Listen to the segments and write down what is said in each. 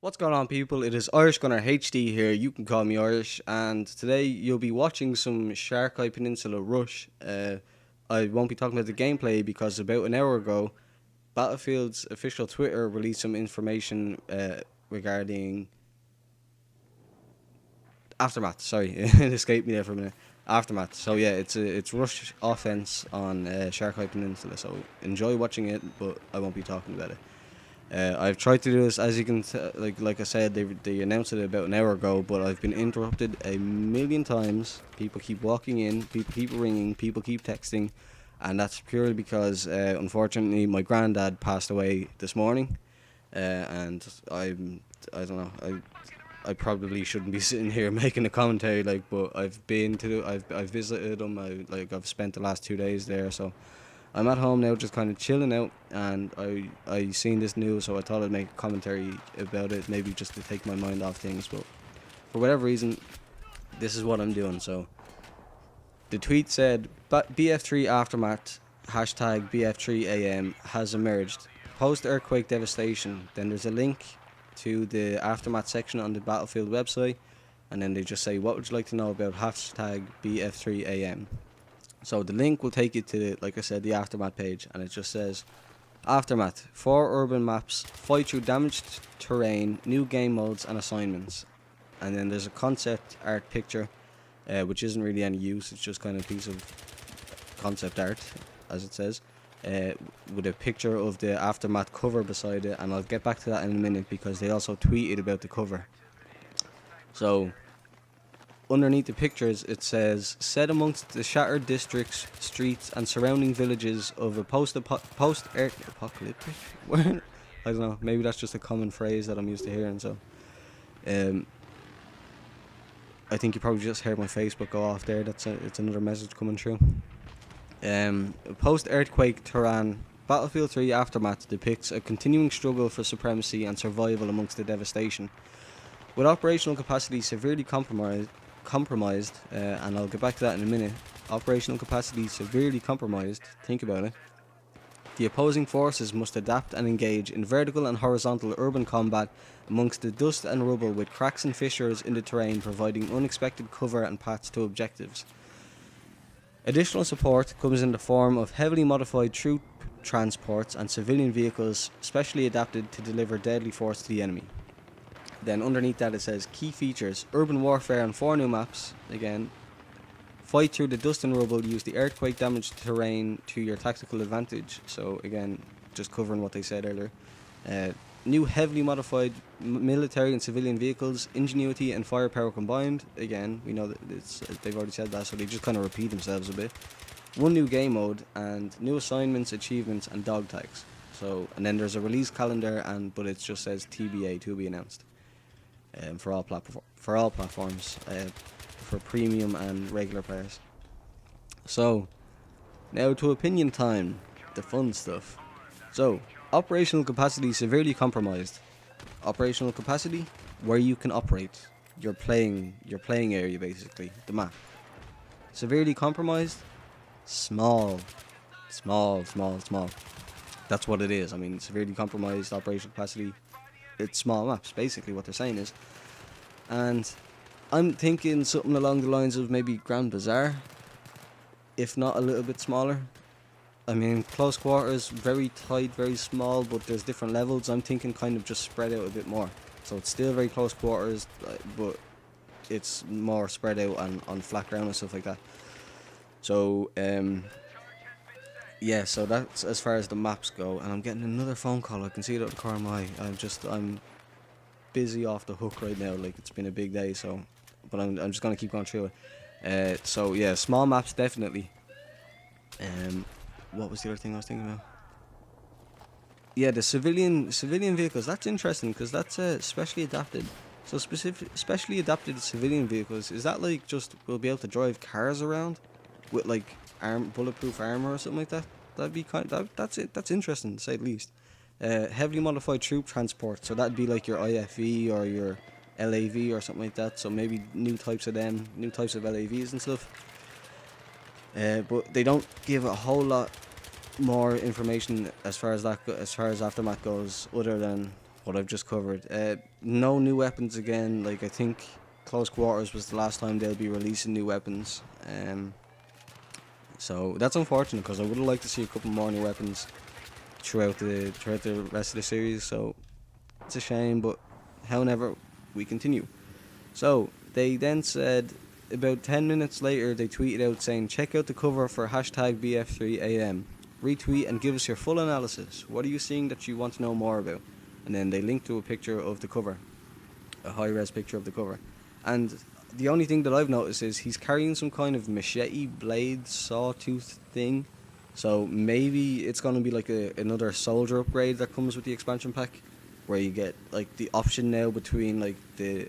What's going on, people? It is Irish Gunner HD here. You can call me Irish, and today you'll be watching some Sharqi Peninsula Rush. I won't be talking about the gameplay because about an hour ago, Battlefield's official Twitter released some information regarding Aftermath. Sorry, it escaped me there for a minute. Aftermath. So yeah, it's Rush offense on Sharqi Peninsula. So enjoy watching it, but I won't be talking about it. I've tried to do this, as you can like I said, they announced it about an hour ago, but I've been interrupted a million times. People keep walking in, people keep ringing, people keep texting, and that's purely because, unfortunately, my granddad passed away this morning, and I don't know, I probably shouldn't be sitting here making a commentary, but I've visited him. I've spent the last 2 days there, so I'm at home now, just kind of chilling out, and I seen this news, so I thought I'd make a commentary about it, maybe just to take my mind off things. But for whatever reason, this is what I'm doing. So the tweet said, BF3 aftermath hashtag BF3AM has emerged post earthquake devastation. Then there's a link to the aftermath section on the Battlefield website, and then they just say, what would you like to know about hashtag BF3AM? So the link will take you to, like I said, the Aftermath page, and it just says, Aftermath, 4 urban maps, fight through damaged terrain, new game modes and assignments. And then there's a concept art picture, which isn't really any use, it's just kind of a piece of concept art, as it says, with a picture of the Aftermath cover beside it, and I'll get back to that in a minute because they also tweeted about the cover. So underneath the pictures, it says, set amongst the shattered districts, streets, and surrounding villages of a post-earth apocalyptic. I don't know. Maybe that's just a common phrase that I'm used to hearing. So, I think you probably just heard my Facebook go off there. It's another message coming through. Post-earthquake Tehran, Battlefield 3 Aftermath depicts a continuing struggle for supremacy and survival amongst the devastation. With operational capacity severely compromised, and I'll get back to that in a minute. Operational capacity severely compromised. Think about it. The opposing forces must adapt and engage in vertical and horizontal urban combat amongst the dust and rubble, with cracks and fissures in the terrain providing unexpected cover and paths to objectives. Additional support comes in the form of heavily modified troop transports and civilian vehicles specially adapted to deliver deadly force to the enemy. Then underneath that it says, key features, urban warfare on 4 new maps, again, fight through the dust and rubble, use the earthquake damaged terrain to your tactical advantage. So again, just covering what they said earlier. New heavily modified military and civilian vehicles, ingenuity and firepower combined. Again, we know that they've already said that, so they just kind of repeat themselves a bit. 1 new game mode, and new assignments, achievements and dog tags. So, and then there's a release calendar, but it just says TBA, to be announced. For all platforms, for premium and regular players. So, now to opinion time, the fun stuff. So, operational capacity severely compromised. Operational capacity, where you can operate your playing area, basically, the map. Severely compromised, small. That's what it is. I mean, severely compromised operational capacity. It's small maps, basically what they're saying is. And I'm thinking something along the lines of maybe Grand Bazaar, if not a little bit smaller. I mean, close quarters, very tight, very small, but there's different levels. I'm thinking kind of just spread out a bit more. So it's still very close quarters, but it's more spread out on flat ground and stuff like that. So, yeah, so that's as far as the maps go. And I'm getting another phone call. I can see it out the corner of my eye. I'm busy off the hook right now. Like, it's been a big day, so, but I'm just gonna keep going through it. So yeah, small maps definitely. What was the other thing I was thinking about? Yeah, the civilian vehicles. That's interesting because that's specially adapted. So specially adapted civilian vehicles. Is that like just we'll be able to drive cars around with like bulletproof armor or something like that? That'd be that's it. That's interesting to say the least. Heavily modified troop transport. So that'd be like your IFV or your LAV or something like that. So maybe new types of LAVs and stuff. But they don't give a whole lot more information as far as Aftermath goes, other than what I've just covered. No new weapons again. Like, I think close quarters was the last time they'll be releasing new weapons. So that's unfortunate because I would have liked to see a couple more new weapons throughout the rest of the series. So it's a shame, but however, we continue. So they then said about 10 minutes later they tweeted out saying, check out the cover for hashtag BF3AM. Retweet and give us your full analysis. What are you seeing that you want to know more about? And then they linked to a picture of the cover, a high-res picture of the cover. And the only thing that I've noticed is he's carrying some kind of machete blade sawtooth thing. So maybe it's going to be like another soldier upgrade that comes with the expansion pack, where you get like the option now between like the,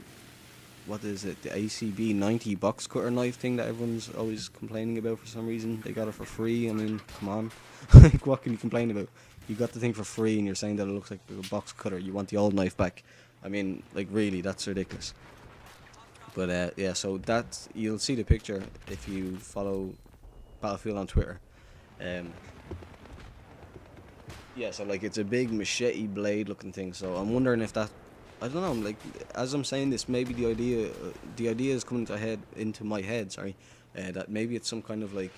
what is it, the ACB 90 box cutter knife thing that everyone's always complaining about for some reason. They got it for free. I mean, come on. Like, what can you complain about? You got the thing for free and you're saying that it looks like a box cutter. You want the old knife back. I mean, like, really, that's ridiculous. But yeah, so that, you'll see the picture if you follow Battlefield on Twitter. Yeah, so like it's a big machete blade looking thing. So I'm wondering if that, I don't know, like as I'm saying this, maybe the idea is coming into my head. Sorry, that maybe it's some kind of like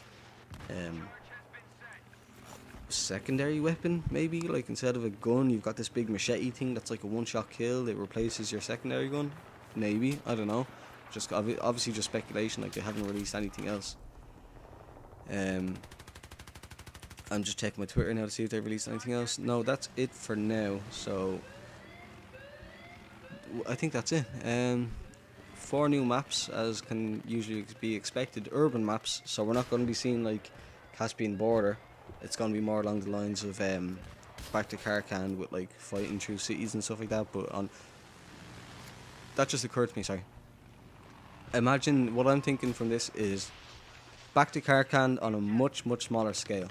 secondary weapon. Maybe like instead of a gun, you've got this big machete thing that's like a one-shot kill. It replaces your secondary gun. Maybe, I don't know. Just obviously just speculation. Like they haven't released anything else. I'm just checking my Twitter now to see if they've released anything else. No, that's it for now. So I think that's it. 4 new maps, as can usually be expected, urban maps. So we're not going to be seeing like Caspian Border. It's going to be more along the lines of back to Karkand with like fighting through cities and stuff like that. But that just occurred to me. Sorry. Imagine what I'm thinking from this is back to Karkand on a much smaller scale.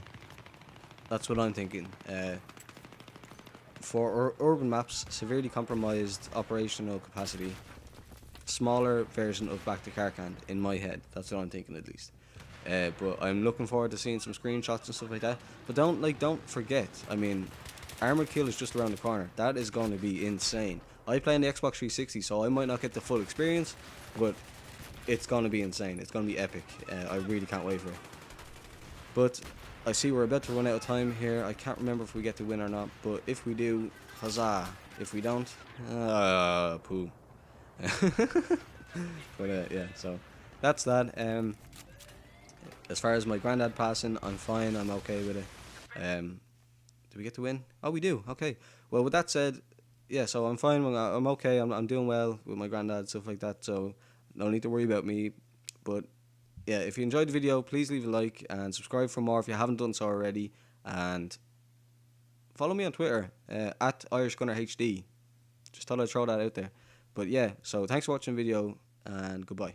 That's what I'm thinking. For urban maps, severely compromised operational capacity, smaller version of Back to Karkand in my head. That's what I'm thinking at least. But I'm looking forward to seeing some screenshots and stuff like that. But don't forget. I mean, Armored Kill is just around the corner. That is going to be insane. I play on the Xbox 360, so I might not get the full experience, but it's going to be insane. It's going to be epic. I really can't wait for it. But I see we're about to run out of time here. I can't remember if we get to win or not, but if we do, huzzah. If we don't, poo. But yeah, so that's that. As far as my granddad passing, I'm fine. I'm okay with it. Do we get to win? Oh, we do. Okay. Well, with that said, yeah. So I'm fine. I'm okay. I'm doing well with my granddad, stuff like that. So no need to worry about me. But yeah, if you enjoyed the video, please leave a like and subscribe for more if you haven't done so already. And follow me on Twitter at IrishGunnerHD. Just thought I'd throw that out there. But yeah, so thanks for watching the video and goodbye.